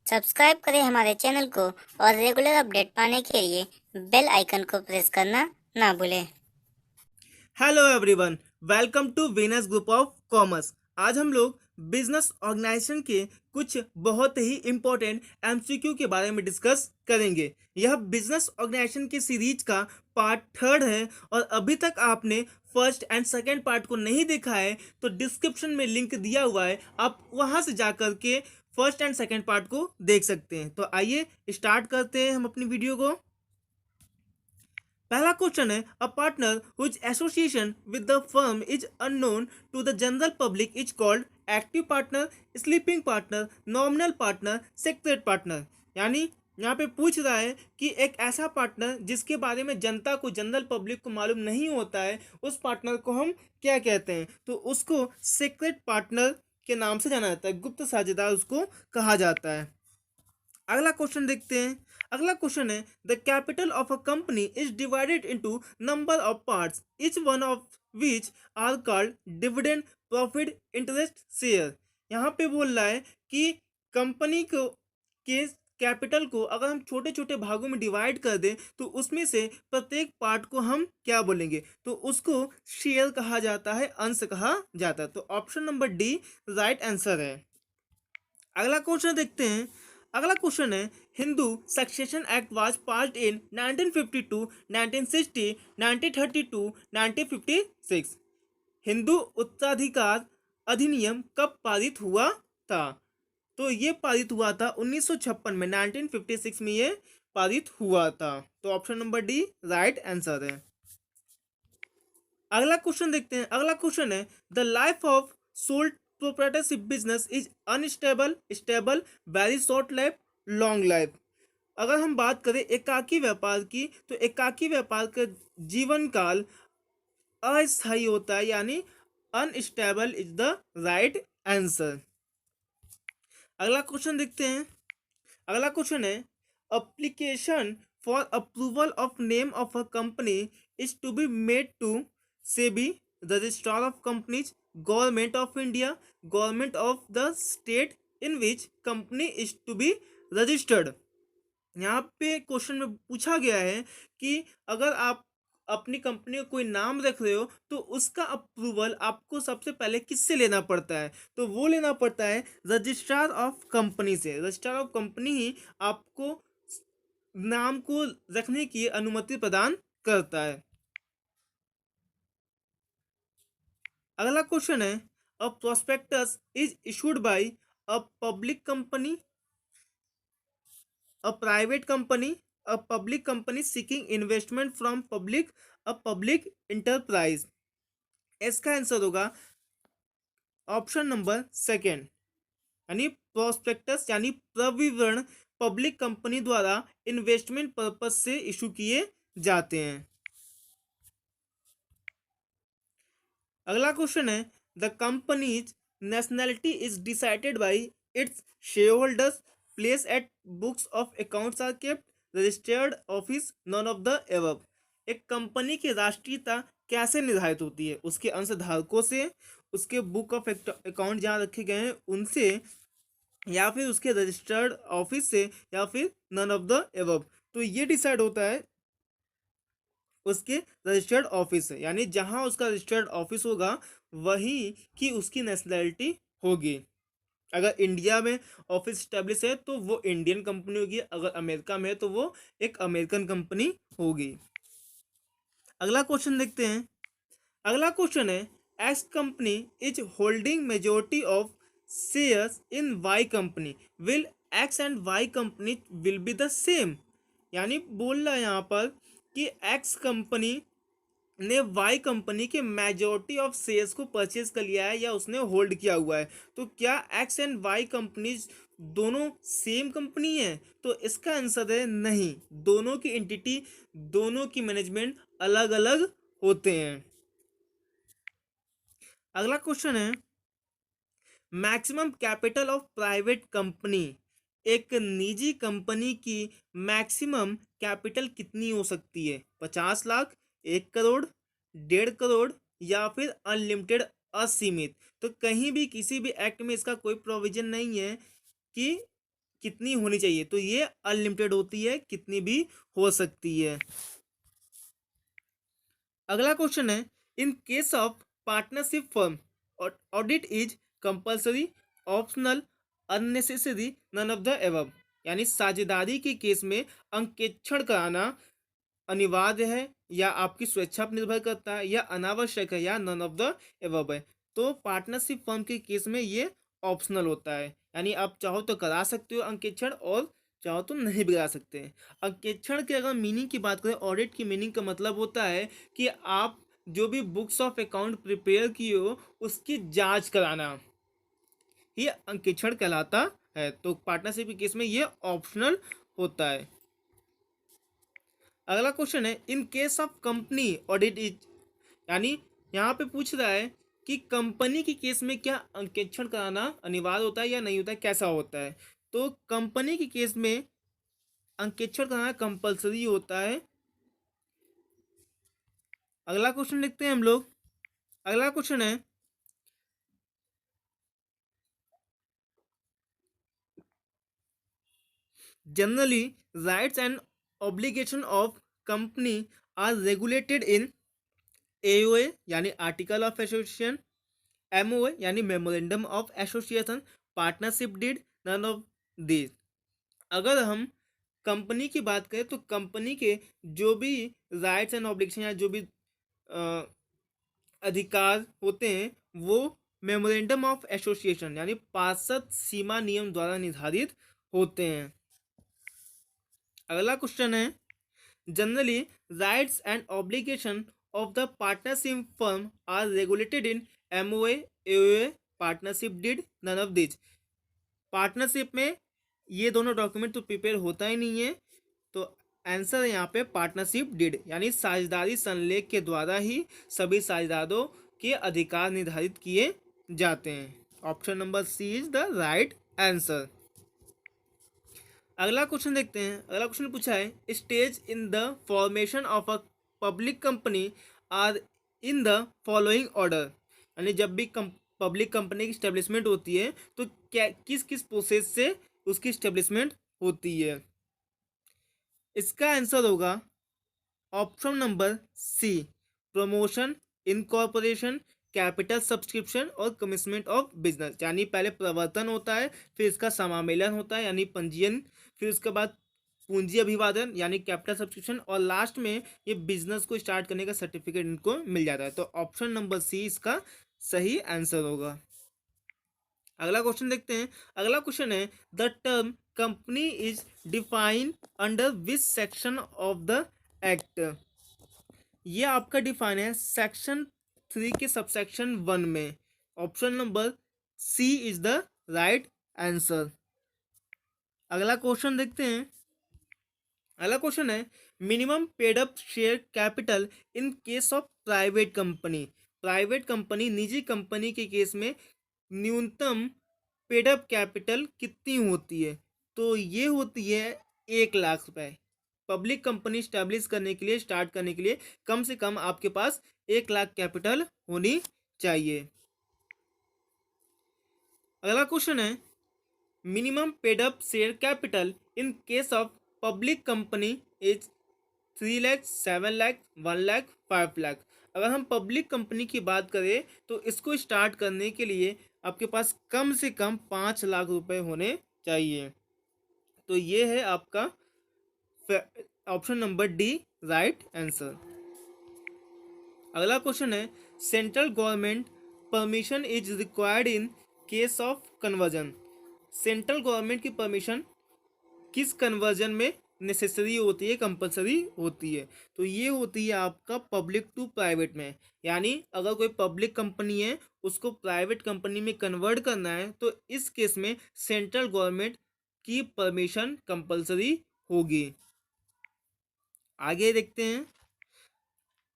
Subscribe करें हमारे channel को और रेगुलर अपडेट पाने के लिए बेल आइकन को प्रेस करना ना भूलें। Hello everyone, welcome to Venus group of commerce. आज हम लोग बिजनेस ऑर्गेनाइजेशन के कुछ बहुत ही इम्पोर्टेंट एमसीक्यू के बारे में डिस्कस करेंगे। यह बिजनेस ऑर्गेनाइजेशन की सीरीज का पार्ट 3 है और अभी तक आपने फर्स्ट एंड सेकेंड पार्ट को नहीं देखा है तो डिस्क्रिप्शन में लिंक दिया हुआ है, आप वहां से जाकर के फर्स्ट एंड सेकेंड पार्ट को देख सकते हैं। तो आइए स्टार्ट करते हैं हम अपनी वीडियो को। पहला क्वेश्चन है, a partner whose association with the firm is unknown to the general public is called active partner, sleeping partner, nominal partner, secret partner. यानी यहाँ पे पूछ रहा है कि एक ऐसा पार्टनर जिसके बारे में जनता को, जनरल पब्लिक को मालूम नहीं होता है, उस पार्टनर को हम क्या कहते हैं? तो उसको सीक्रेट पार्टनर के नाम से जाना जाता है, गुप्त साझेदार उसको कहा जाता है। अगला क्वेश्चन देखते हैं। अगला क्वेश्चन है, the capital of a company is divided into number of parts, each one of which are called dividend, profit, interest, share. यहाँ पे बोल रहा है कि कंपनी को के कैपिटल को अगर हम छोटे छोटे भागों में डिवाइड कर दें तो उसमें से प्रत्येक पार्ट को हम क्या बोलेंगे? तो उसको शेयर कहा जाता है, अंश कहा जाता है। तो option number D right answer है। अगला क्वेश्चन देखते हैं। अगला क्वेश्चन है, Hindu succession act was passed in 1952, 1960, 1932, 1956। Hindu उत्तराधिकार अधिनियम कब पारित हुआ था? तो ये पारित हुआ था 1956 में, 1956 में ये पारित हुआ था। तो option number D right answer है। अगला क्वेश्चन देखते हैं। अगला क्वेश्चन है, the life of sole proprietorship business is unstable, stable, very short life, long life. अगर हम बात करें एकाकी व्यापार की तो एकाकी व्यापार का जीवन काल अस्थायी होता है, यानी unstable is the right answer. अगला क्वेश्चन देखते हैं। अगला क्वेश्चन है, application for approval of name of a company is to be made to SEBI, registrar of companies, government of India, government of the state in which company is to be registered. यहाँ पे question में पूछा गया है कि अगर आप अपनी कंपनी को कोई नाम रख रहे हो तो उसका अप्रूवल आपको सबसे पहले किससे लेना पड़ता है? तो वो लेना पड़ता है रजिस्ट्रार ऑफ कंपनी से। रजिस्ट्रार ऑफ कंपनी ही आपको नाम को रखने की अनुमति प्रदान करता है। अगला क्वेश्चन है, a prospectus is issued by a public company, a private company, a public company seeking investment from public, a public enterprise। इसका आंसर होगा ऑप्शन नंबर सेकेंड, यानी प्रोस्पेक्टस यानी प्रविवरण पब्लिक कंपनी द्वारा इन्वेस्टमेंट पर्पज से issue किए जाते हैं। अगला क्वेश्चन है, the companies nationality is decided by its share holders, place at books of accounts are kept, registered office, none of the above. एक कंपनी की राष्ट्रीयता कैसे निर्धारित होती है? उसके अंशधारकों से, उसके बुक ऑफ अकाउंट जहाँ रखे गए हैं उनसे, या फिर उसके रजिस्टर्ड ऑफिस से, या फिर नन ऑफ द एबव। तो ये डिसाइड होता है उसके रजिस्टर्ड ऑफिस है, यानी जहां उसका रजिस्टर्ड ऑफिस होगा वही की उसकी नेशनैलिटी होगी। अगर इंडिया में ऑफिस स्टैब्लिश है तो वो इंडियन कंपनी होगी, अगर अमेरिका में है तो वो एक अमेरिकन कंपनी होगी। अगला क्वेश्चन देखते हैं। अगला क्वेश्चन है, X company is holding majority of shares in Y company, will X and Y company will be the same. यानी बोल रहा है यहाँ पर कि एक्स कंपनी ने वाई कंपनी के मेजोरिटी ऑफ शेयर्स को परचेज कर लिया है या उसने होल्ड किया हुआ है, तो क्या एक्स एंड वाई कंपनीज दोनों सेम कंपनी है? तो इसका आंसर है नहीं, दोनों की एंटिटी, दोनों की मैनेजमेंट अलग अलग होते हैं। अगला क्वेश्चन है, maximum capital of private company, एक निजी कंपनी की मैक्सिमम कैपिटल कितनी हो सकती है? 50 लाख, 1 करोड़, 1.5 करोड़, या फिर अनलिमिटेड, असीमित। तो कहीं भी किसी भी एक्ट में इसका कोई प्रोविजन नहीं है कि कितनी होनी चाहिए, तो ये अनलिमिटेड होती है, कितनी भी हो सकती है। अगला क्वेश्चन है, in case of partnership firm audit is compulsory, optional, unnecessary, none of the above. यानी साझेदारी के केस में अंकेक्षण कराना अनिवार्य है या आपकी स्वेच्छा पर निर्भर करता है या अनावश्यक है या नन ऑफ द एबव है। तो पार्टनरशिप फर्म के केस में ये ऑप्शनल होता है, यानी आप चाहो तो करा सकते हो अंकेक्षण और चाहो तो नहीं भी करा सकते हैं। अंकेक्षण के अगर मीनिंग की बात करें, ऑडिट की मीनिंग का मतलब होता है कि आप जो भी बुक्स ऑफ अकाउंट प्रिपेयर किए हो उसकी जांच कराना ही अंकेक्षण कहलाता है। तो पार्टनरशिप के केस में ये ऑप्शनल होता है। अगला क्वेश्चन है, in case of company audit is, यानी यहाँ पे पूछ रहा है कि कंपनी के केस में क्या अंकेक्षण कराना अनिवार्य होता है या नहीं होता है, कैसा होता है। तो कंपनी के केस में अंकेक्षण कराना कंपलसरी होता है। अगला क्वेश्चन देखते हैं हम लोग। अगला क्वेश्चन है, generally rights and obligation of company are regulated in AOA यानी आर्टिकल ऑफ एसोसिएशन, एमओए यानी memorandum of association, partnership deed, none of this. अगर हम कंपनी की बात करें तो कंपनी के जो भी राइट्स एंड ऑब्लिगेशन या जो भी अधिकार होते हैं वो मेमोरेंडम ऑफ एसोसिएशन यानी पार्षद सीमा नियम द्वारा निर्धारित होते हैं। अगला क्वेश्चन है, generally rights and obligation of the partnership firm are regulated in MOA, AOA, partnership deed, none of this. Partnership में ये दोनों डॉक्यूमेंट तो प्रिपेयर होता ही नहीं है, तो आंसर है यहाँ पे पार्टनरशिप डीड, यानी साझेदारी संलेख के द्वारा ही सभी साझेदारों के अधिकार निर्धारित किए जाते हैं। Option number C is the right answer. अगला क्वेश्चन देखते हैं। अगला क्वेश्चन पूछा है, stage in the formation of a public company are in the following order. यानी जब भी पब्लिक कंपनी की स्टेब्लिशमेंट होती है तो क्या किस किस प्रोसेस से उसकी स्टेब्लिशमेंट होती है। इसका आंसर होगा option number C, promotion, incorporation, capital subscription और कमिटमेंट ऑफ बिजनेस। यानी पहले प्रवर्तन होता है, फिर इसका समामेलन होता है यानी पंजीयन, फिर उसके बाद पूंजी अभिवादन यानी कैपिटल सब्सक्रिप्शन, और लास्ट में ये बिजनेस को स्टार्ट करने का सर्टिफिकेट इनको मिल जाता है। तो ऑप्शन नंबर सी इसका सही आंसर होगा। अगला क्वेश्चन देखते हैं। अगला क्वेश्चन है, the term company is defined under which section of the act. ये आपका डिफाइन है सेक्शन 3 के सबसेक्शन 1 में। Option number C is the right answer. अगला क्वेश्चन देखते हैं। अगला क्वेश्चन है, minimum paid up share capital in case of private company. Private company, निजी कंपनी के केस में न्यूनतम पेड अप कैपिटल कितनी होती है। तो ये होती है 1 लाख रुपए। पब्लिक कंपनी स्टैब्लिश करने के लिए, स्टार्ट करने के लिए कम से कम आपके पास 1 लाख कैपिटल होनी चाहिए। अगला क्वेश्चन है, minimum paid up share capital in case of public company is 3 lakh, 7 lakh, 1 lakh, 5 lakh. अगर हम पब्लिक कंपनी की बात करें तो इसको स्टार्ट करने के लिए आपके पास कम से कम 5 लाख रुपए होने चाहिए। तो ये है आपका option number D right answer. अगला क्वेश्चन है, central government permission is required in case of conversion. Central government की परमिशन किस कन्वर्जन में नेसेसरी होती है, कंपलसरी होती है। तो ये होती है आपका पब्लिक टू प्राइवेट में। यानी अगर कोई पब्लिक कंपनी है उसको प्राइवेट कंपनी में कन्वर्ट करना है तो इस केस में सेंट्रल गवर्नमेंट की परमिशन कंपलसरी होगी। आगे देखते हैं।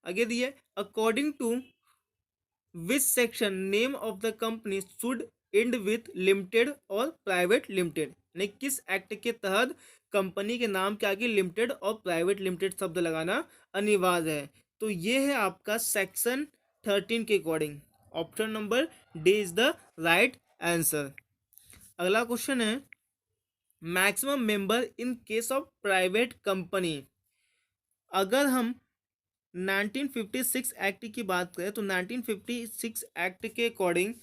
आगे दिए, according to which section name of the company should end with limited और प्राइवेट लिमिटेड। यानी किस एक्ट के तहत कंपनी के नाम के आगे लिमिटेड और प्राइवेट लिमिटेड शब्द लगाना अनिवार्य है। तो ये है आपका सेक्शन 13 के according. Option number D is the right answer. अगला क्वेश्चन है, maximum member in case of private company. अगर हम 1956 एक्ट की बात करें तो 1956 एक्ट के अकॉर्डिंग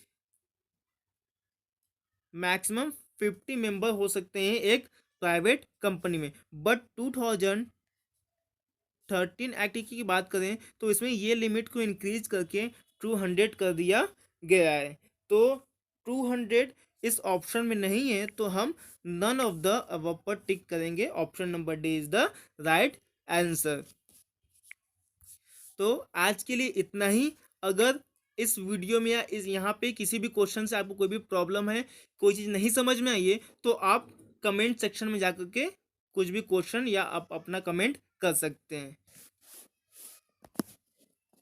मैक्सिमम 50 मेंबर हो सकते हैं एक प्राइवेट कंपनी में, बट 2013 एक्ट की बात करें तो इसमें ये लिमिट को इंक्रीज करके 200 कर दिया गया है। तो 200 इस ऑप्शन में नहीं है, तो हम नन ऑफ द अबव पर टिक करेंगे। Option number D is the right answer. तो आज के लिए इतना ही। अगर इस वीडियो में या इस यहाँ पे किसी भी क्वेश्चन से आपको कोई भी प्रॉब्लम है, कोई चीज़ नहीं समझ में आई है, तो आप कमेंट सेक्शन में जाकर के कुछ भी क्वेश्चन या आप अपना कमेंट कर सकते हैं।